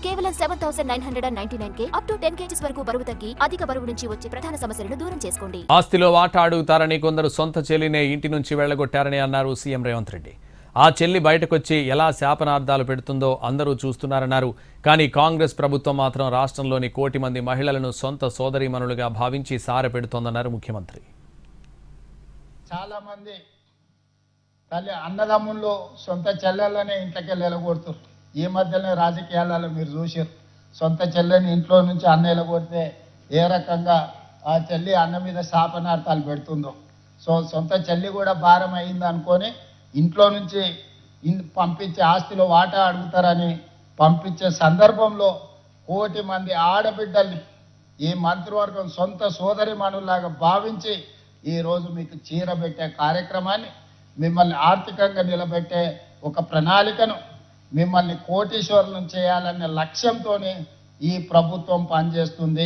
కేవలం 7,999 up to 10 kgs వరకు బరువు తగ్గి అధిక బరువు నుంచి వచ్చే ప్రధాన సమస్యలను దూరం చేసుకోండి. ఆస్తిలో వాటా అడుగుతారని కొందరు సొంత చెల్లినే ఇంటి నుంచి వెళ్లగొట్టారని అన్నారు సీఎం రేవంత్ రెడ్డి. ఆ చెల్లి బయటకొచ్చి ఎలా శాపనార్థాలు పెడుతుందో అందరూ చూస్తున్నారన్నారు. కానీ కాంగ్రెస్ ప్రభుత్వం మాత్రం రాష్ట్రంలోని 1 కోటి మంది మహిళలను సొంత సోదరీమణులుగా భావించి సారెపెడుతోందన్నారు ముఖ్యమంత్రి. చాలా మంది తల్లి అన్నదమ్ముళ్ళు సొంత చెల్లెళ్ళనే ఇంట్లోకి వెళ్ళగొడుతారు. ఈ మధ్యనే రాజకీయాలలో మీరు చూసారు, సొంత చెల్లెని ఇంట్లో నుంచి అన్న వెళ్ళగొడితే ఏ రకంగా ఆ చెల్లి అన్న మీద శాపనార్థాలు పెడుతుందో. సొంత చెల్లి కూడా భారం అయింది అనుకొని ఇంట్లో నుంచి పంపించే ఆస్తిలో వాటా అడుగుతారని పంపించే సందర్భంలో 1 కోటి మంది ఆడబిడ్డల్ని ఈ మంత్రివర్గం సొంత సోదరిమణుల్లాగా భావించి ఈరోజు మీకు చీరబెట్టే కార్యక్రమాన్ని, మిమ్మల్ని ఆర్థికంగా నిలబెట్టే ఒక ప్రణాళికను, మిమ్మల్ని కోటీశ్వరులను చేయాలనే లక్ష్యంతోనే ఈ ప్రభుత్వం పనిచేస్తుంది.